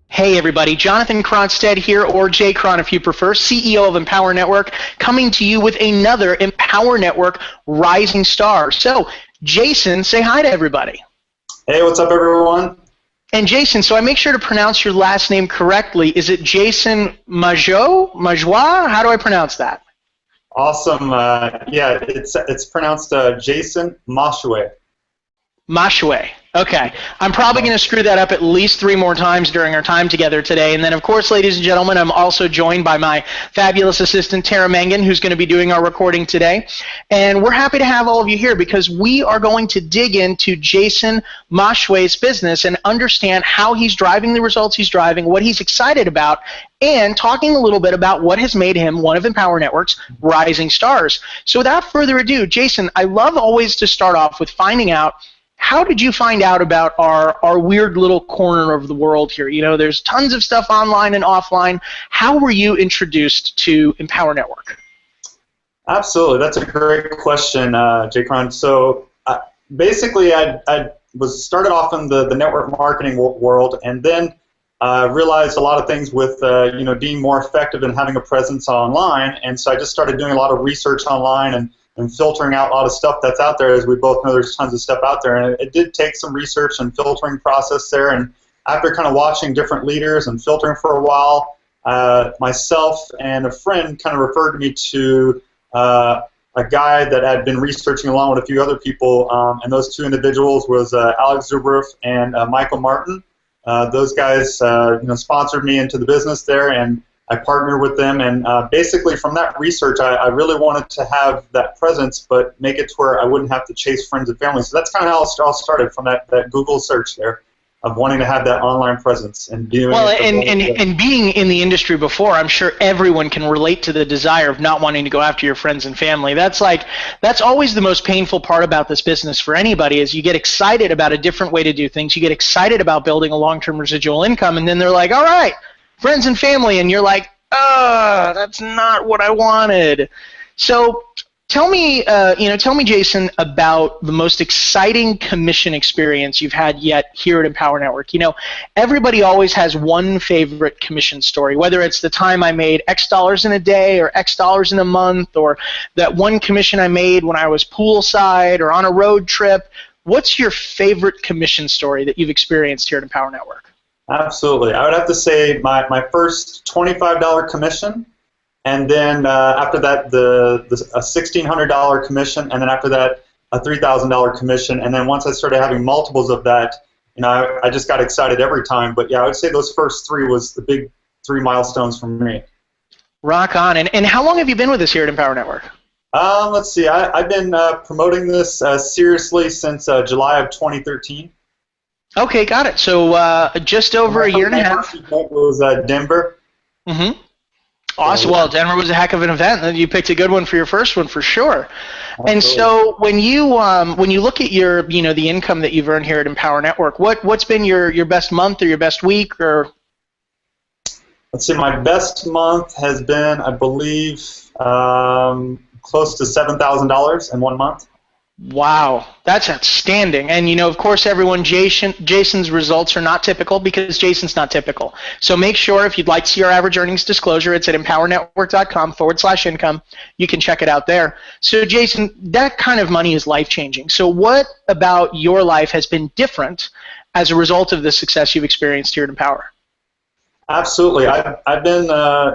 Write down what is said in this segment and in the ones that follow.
Hey everybody, Jonathan Kronstedt here, or Jay Cron if you prefer, CEO of Empower Network, coming to you with another Empower Network Rising Star. So, Jason, say hi to everybody. Hey, what's up everyone? And Jason, so I make sure to pronounce your last name correctly. Is it Jason Majois? How do I pronounce that? Awesome. Yeah, it's pronounced Jason Mashwe. Mashwe. Okay. I'm probably going to screw that up at least 3 more times during our time together today. And then, of course, ladies and gentlemen, I'm also joined by my fabulous assistant, Tara Mangan, who's going to be doing our recording today. And we're happy to have all of you here because we are going to dig into Jason Mashwe's business and understand how he's driving the results he's driving, what he's excited about, and talking a little bit about what has made him one of Empower Network's rising stars. So without further ado, Jason, I love always to start off with finding out, how did you find out about our weird little corner of the world here? You know, there's tons of stuff online and offline. How were you introduced to Empower Network? Absolutely. That's a great question, Jay Cron. So basically, I was started off in the network marketing world, and then realized a lot of things with being more effective and having a presence online. And so I just started doing a lot of research online and filtering out a lot of stuff that's out there. As we both know, there's tons of stuff out there, and it did take some research and filtering process there. And after kind of watching different leaders and filtering for a while, myself and a friend kind of referred me to a guy that had been researching along with a few other people, and those 2 individuals was Alex Zuberoff and Michael Martin. Those guys sponsored me into the business there, and I partnered with them, and basically from that research, I really wanted to have that presence, but make it to where I wouldn't have to chase friends and family. So that's kind of how it all started, from that Google search there, of wanting to have that online presence and doing. Well, and being in the industry before, I'm sure everyone can relate to the desire of not wanting to go after your friends and family. That's always the most painful part about this business for anybody, is you get excited about a different way to do things. You get excited about building a long-term residual income, and then they're like, all right, friends and family, and you're like, that's not what I wanted. So tell me, Jason, about the most exciting commission experience you've had yet here at Empower Network. You know, everybody always has one favorite commission story, whether it's the time I made X dollars in a day or X dollars in a month, or that one commission I made when I was poolside or on a road trip. What's your favorite commission story that you've experienced here at Empower Network? Absolutely. I would have to say my first $25 commission, and then after that a $1,600 commission, and then after that a $3,000 commission, and then once I started having multiples of that, I just got excited every time. But yeah, I would say those first 3 was the big 3 milestones for me. Rock on. And how long have you been with us here at Empower Network? Let's see. I've been promoting this seriously since July of 2013. Okay, got it. So just over a year and a half. It was Denver. Mm-hmm. Awesome. Well, Denver was a heck of an event. You picked a good one for your first one, for sure. Absolutely. And so when you look at your the income that you've earned here at Empower Network, what's been your best month or your best week? Or let's see, my best month has been, I believe, close to $7,000 in 1 month. Wow, that's outstanding. And of course, everyone, Jason's results are not typical because Jason's not typical. So make sure, if you'd like to see our average earnings disclosure, it's at empowernetwork.com/income. You can check it out there. So Jason, that kind of money is life-changing. So what about your life has been different as a result of the success you've experienced here at Empower? Absolutely. I've been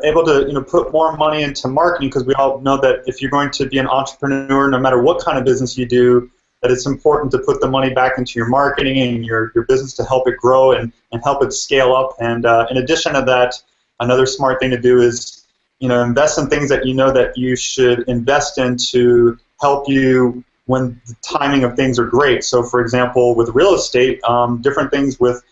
able to put more money into marketing, because we all know that if you're going to be an entrepreneur, no matter what kind of business you do, that it's important to put the money back into your marketing and your business to help it grow and help it scale up. And in addition to that, another smart thing to do is invest in things that that you should invest in to help you when the timing of things are great. So for example, with real estate, different things with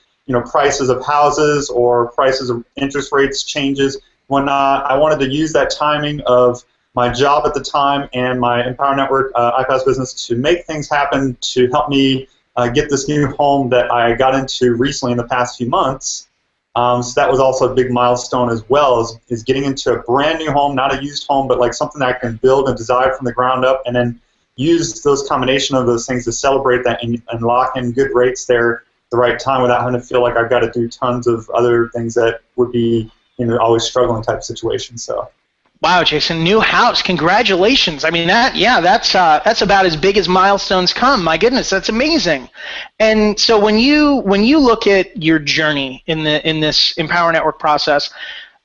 prices of houses or prices of interest rates changes, whatnot. I wanted to use that timing of my job at the time and my Empower Network iPaaS business to make things happen to help me get this new home that I got into recently in the past few months. So that was also a big milestone as well, is getting into a brand new home, not a used home, but like something that I can build and design from the ground up, and then use those combination of those things to celebrate that and lock in good rates there the right time without having to feel like I've got to do tons of other things that would be, always struggling type situation. So. Wow, Jason, new house! Congratulations! I mean, that's about as big as milestones come. My goodness, that's amazing. And so when you look at your journey in this Empower Network process,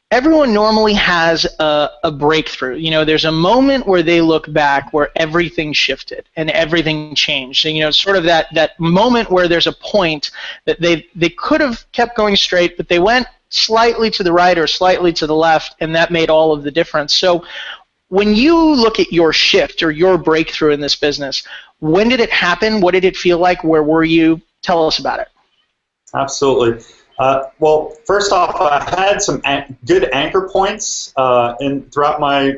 everyone normally has a breakthrough. There's a moment where they look back where everything shifted and everything changed. And, sort of that moment where there's a point that they could have kept going straight, but they went slightly to the right or slightly to the left, and that made all of the difference. So when you look at your shift or your breakthrough in this business, when did it happen? What did it feel like? Where were you? Tell us about it. Absolutely. Well, first off, I had some good anchor points throughout my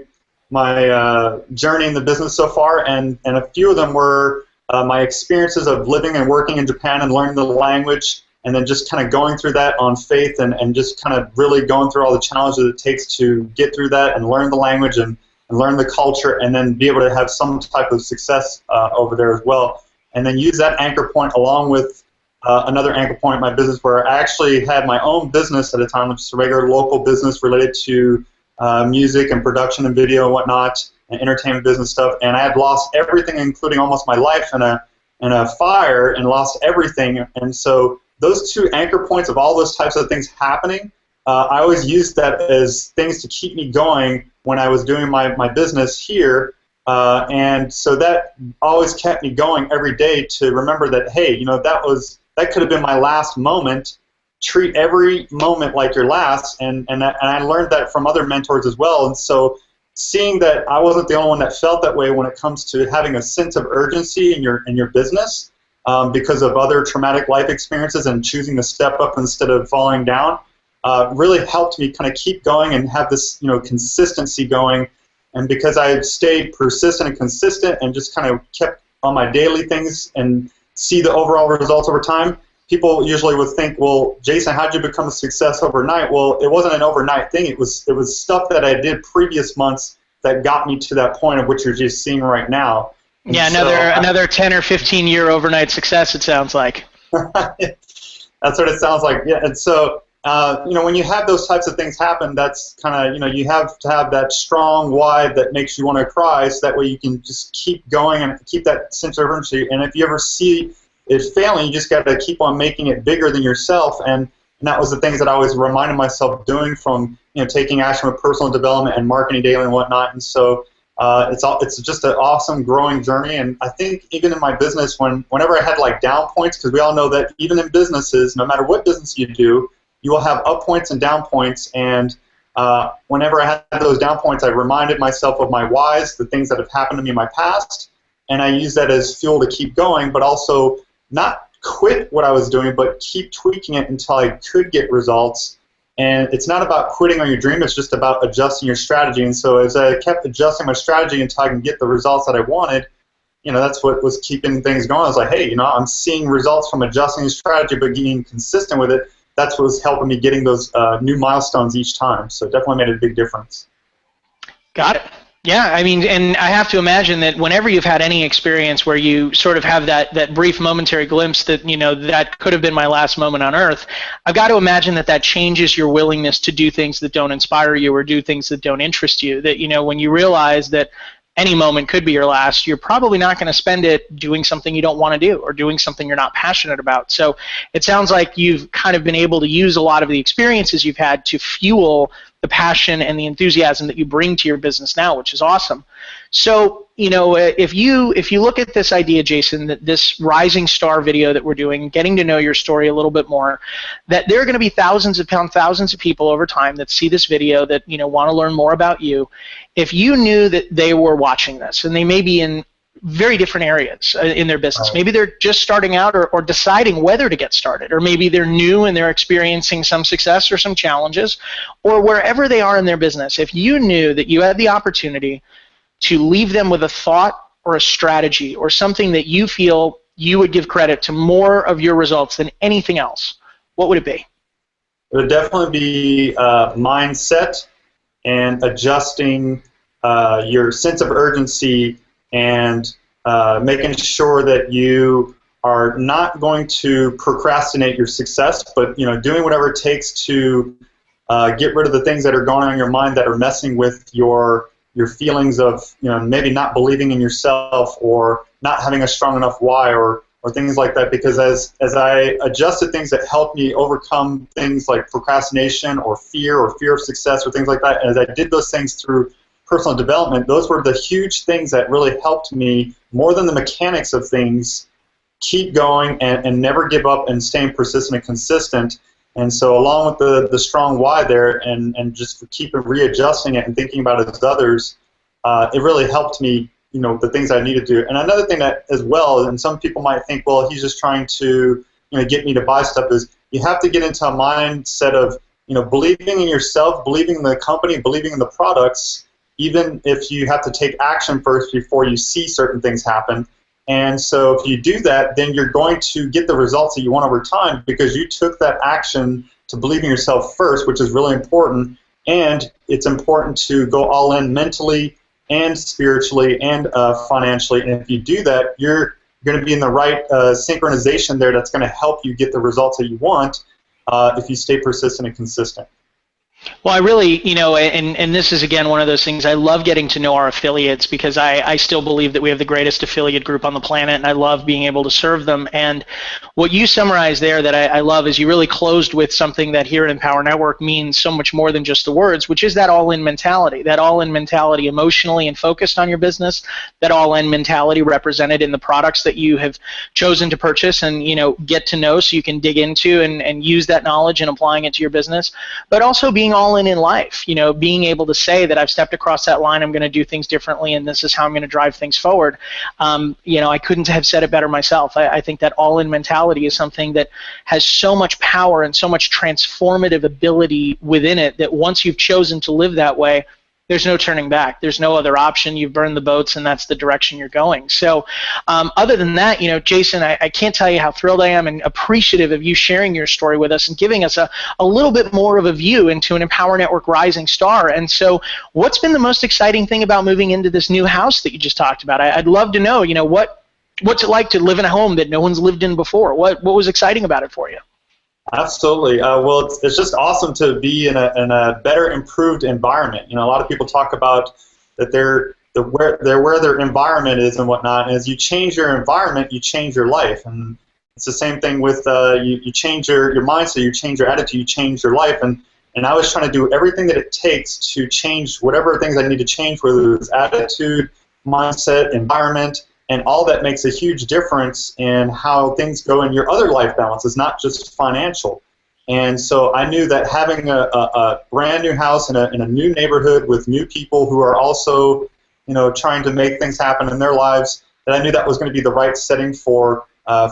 journey in the business so far, and a few of them were my experiences of living and working in Japan and learning the language, and then just kind of going through that on faith and just kind of really going through all the challenges it takes to get through that and learn the language and learn the culture, and then be able to have some type of success over there as well. And then use that anchor point along with another anchor point in my business, where I actually had my own business at a time, just a regular local business related to music and production and video and whatnot, and entertainment business stuff. And I had lost everything, including almost my life in a fire, and lost everything. And so those two anchor points of all those types of things happening, I always used that as things to keep me going when I was doing my business here. And so that always kept me going every day to remember that, hey, that could have been my last moment. Treat every moment like your last, and I learned that from other mentors as well. And so seeing that I wasn't the only one that felt that way when it comes to having a sense of urgency in your business because of other traumatic life experiences and choosing to step up instead of falling down, really helped me kind of keep going and have this consistency going. And because I stayed persistent and consistent and just kind of kept on my daily things and see the overall results over time, people usually would think, well, Jason, how did you become a success overnight? Well, it wasn't an overnight thing. It was stuff that I did previous months that got me to that point of which you're just seeing right now. And yeah, another 10 or 15 year overnight success, it sounds like. That's what it sounds like. Yeah, and so when you have those types of things happen, that's kind of, you have to have that strong why that makes you want to cry, so that way you can just keep going and keep that sense of urgency. And if you ever see it failing, you just got to keep on making it bigger than yourself. And that was the things that I always reminded myself doing, from taking action with personal development and marketing daily and whatnot. And so it's just an awesome growing journey. And I think even in my business, whenever I had like down points, because we all know that even in businesses, no matter what business you do, you will have up points and down points. And whenever I had those down points, I reminded myself of my whys, the things that have happened to me in my past, and I use that as fuel to keep going, but also not quit what I was doing, but keep tweaking it until I could get results. And it's not about quitting on your dream, it's just about adjusting your strategy. And so as I kept adjusting my strategy until I can get the results that I wanted, that's what was keeping things going. I was like, hey, I'm seeing results from adjusting the strategy, but being consistent with it. That's what was helping me getting those new milestones each time. So it definitely made a big difference. Got it. Yeah, I mean, and I have to imagine that whenever you've had any experience where you sort of have that brief momentary glimpse that, that could have been my last moment on earth, I've got to imagine that changes your willingness to do things that don't inspire you or do things that don't interest you. That, when you realize that any moment could be your last, you're probably not going to spend it doing something you don't want to do or doing something you're not passionate about. So it sounds like you've kind of been able to use a lot of the experiences you've had to fuel the passion and the enthusiasm that you bring to your business now, which is awesome. So, if you look at this idea, Jason, that this rising star video that we're doing, getting to know your story a little bit more, that there are going to be thousands of people over time that see this video that, want to learn more about you. If you knew that they were watching this, and they may be in very different areas in their business. Maybe they're just starting out or deciding whether to get started, or maybe they're new and they're experiencing some success or some challenges, or wherever they are in their business. If you knew that you had the opportunity to leave them with a thought or a strategy or something that you feel you would give credit to more of your results than anything else, what would it be? It would definitely be mindset and adjusting your sense of urgency and making sure that you are not going to procrastinate your success, but doing whatever it takes to get rid of the things that are going on in your mind that are messing with your feelings of maybe not believing in yourself or not having a strong enough why or things like that. Because as I adjusted things that helped me overcome things like procrastination or fear of success or things like that, as I did those things through personal development, those were the huge things that really helped me more than the mechanics of things keep going and never give up and staying persistent and consistent. And so along with the strong why there and just keep readjusting it and thinking about it as others, it really helped me, the things I needed to do. And another thing that as well, and some people might think, well, he's just trying to get me to buy stuff, is you have to get into a mindset of believing in yourself, believing in the company, believing in the products, even if you have to take action first before you see certain things happen. And so if you do that, then you're going to get the results that you want over time because you took that action to believe in yourself first, which is really important. And it's important to go all in mentally and spiritually and financially. And if you do that, you're going to be in the right synchronization there that's going to help you get the results that you want if you stay persistent and consistent. Well, I really, and this is, again, one of those things, I love getting to know our affiliates because I still believe that we have the greatest affiliate group on the planet, and I love being able to serve them. And what you summarized there that I love is you really closed with something that here at Empower Network means so much more than just the words, which is that all-in mentality, emotionally and focused on your business, that all-in mentality represented in the products that you have chosen to purchase and, get to know so you can dig into and use that knowledge and applying it to your business, but also being all in life, being able to say that I've stepped across that line, I'm going to do things differently, and this is how I'm going to drive things forward. I couldn't have said it better myself. I think that all-in mentality is something that has so much power and so much transformative ability within it that once you've chosen to live that way, there's no turning back. There's no other option. You've burned the boats, and that's the direction you're going. So other than that, Jason, I can't tell you how thrilled I am and appreciative of you sharing your story with us and giving us a little bit more of a view into an Empower Network rising star. And so what's been the most exciting thing about moving into this new house that you just talked about? I'd love to know, what's it like to live in a home that no one's lived in before? What was exciting about it for you? Absolutely. Well, it's just awesome to be in a better, improved environment. A lot of people talk about that they're where their environment is and whatnot. And as you change your environment, you change your life. And it's the same thing with you change your mindset, you change your attitude, you change your life. And I was trying to do everything that it takes to change whatever things I need to change, whether it's attitude, mindset, environment. And all that makes a huge difference in how things go in your other life balances, not just financial. And so I knew that having a brand new house in a new neighborhood with new people who are also, trying to make things happen in their lives, that I knew that was going to be the right setting for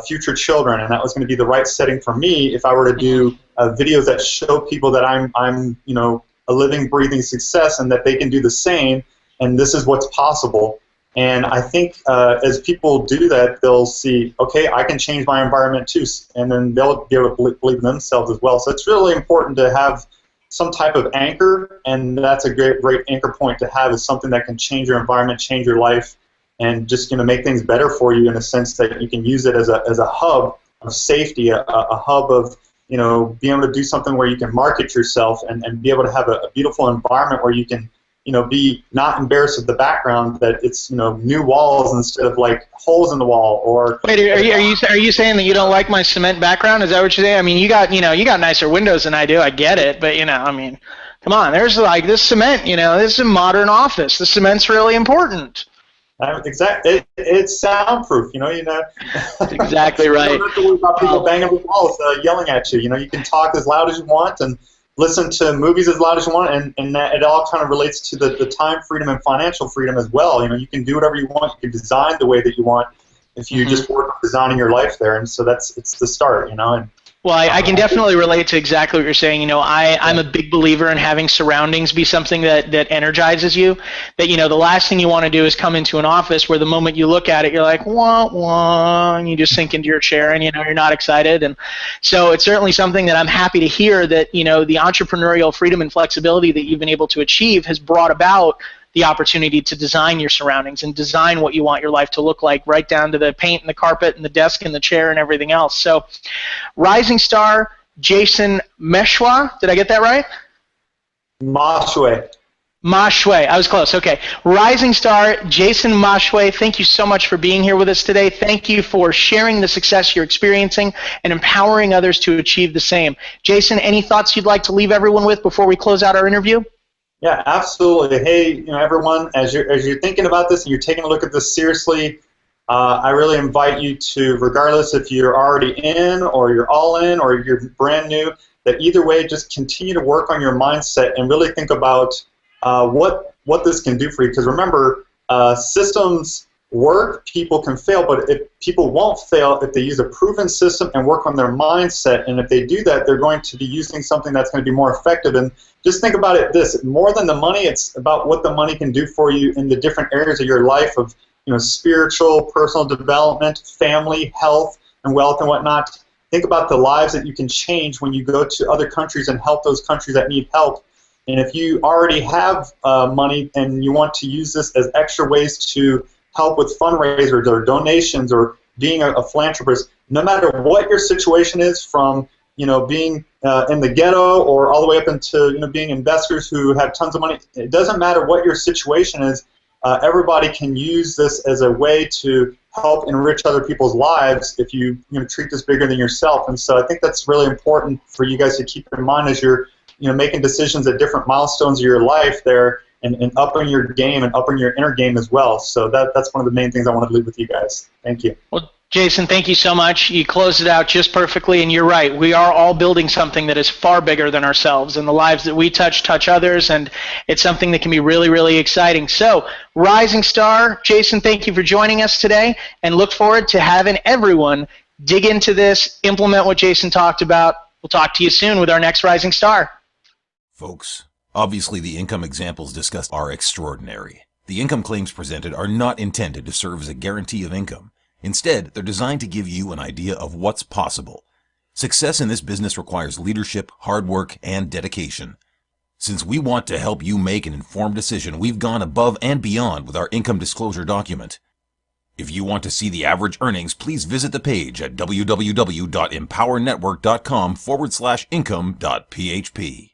future children, and that was going to be the right setting for me if I were to do videos that show people that I'm a living, breathing success, and that they can do the same, and this is what's possible. And I think as people do that, they'll see, okay, I can change my environment too, and then they'll be able to believe in themselves as well. So it's really important to have some type of anchor, and that's a great anchor point to have, is something that can change your environment, change your life, and just make things better for you in a sense that you can use it as a hub of safety, a hub of being able to do something where you can market yourself and be able to have a beautiful environment where you can be not embarrassed of the background, that it's new walls instead of like holes in the wall. Or wait, are you saying that you don't like my cement background? Is that what you're saying? I mean, you got nicer windows than I do. I get it, but come on. There's like this cement. This is a modern office. The cement's really important. Exactly. It's soundproof. That's exactly right. You don't have to worry about people banging the walls, yelling at you. You can talk as loud as you want and listen to movies as loud as you want, and that it all kind of relates to the time freedom and financial freedom as well. You can do whatever you want. You can design the way that you want if you just work on designing your life there. And so it's the start, And well, I can definitely relate to exactly what you're saying. I'm a big believer in having surroundings be something that energizes you. That, the last thing you want to do is come into an office where the moment you look at it, you're like, wah, wah, and you just sink into your chair and, you're not excited. And so it's certainly something that I'm happy to hear that, the entrepreneurial freedom and flexibility that you've been able to achieve has brought about the opportunity to design your surroundings and design what you want your life to look like, right down to the paint and the carpet and the desk and the chair and everything else. So Rising Star Jason Meshwa, did I get that right? Moshway. Mashwe, I was close. Okay. Rising Star, Jason Mashwe, thank you so much for being here with us today. Thank you for sharing the success you're experiencing and empowering others to achieve the same. Jason, any thoughts you'd like to leave everyone with before we close out our interview? Yeah, absolutely. Hey, everyone, as you're thinking about this and you're taking a look at this seriously, I really invite you to, regardless if you're already in or you're all in or you're brand new, that either way, just continue to work on your mindset and really think about what this can do for you. Because remember, systems work, people can fail, but people won't fail if they use a proven system and work on their mindset. And if they do that, they're going to be using something that's going to be more effective. And just think about it this: more than the money, it's about what the money can do for you in the different areas of your life of spiritual, personal development, family, health, and wealth and whatnot. Think about the lives that you can change when you go to other countries and help those countries that need help. And if you already have money and you want to use this as extra ways to help with fundraisers or donations or being a philanthropist, no matter what your situation is, from being in the ghetto or all the way up into being investors who have tons of money, it doesn't matter what your situation is. Everybody can use this as a way to help enrich other people's lives if you treat this bigger than yourself. And so I think that's really important for you guys to keep in mind as you're making decisions at different milestones of your life there, and upping your game and upping your inner game as well. So that's one of the main things I wanted to leave with you guys. Thank you. Well, Jason, thank you so much. You closed it out just perfectly, and you're right. We are all building something that is far bigger than ourselves, and the lives that we touch others, and it's something that can be really, really exciting. So, Rising Star, Jason, thank you for joining us today, and look forward to having everyone dig into this, implement what Jason talked about. We'll talk to you soon with our next Rising Star. Folks, obviously the income examples discussed are extraordinary. The income claims presented are not intended to serve as a guarantee of income. Instead, they're designed to give you an idea of what's possible. Success in this business requires leadership, hard work, and dedication. Since we want to help you make an informed decision, we've gone above and beyond with our income disclosure document. If you want to see the average earnings, please visit the page at www.empowernetwork.com/income.php.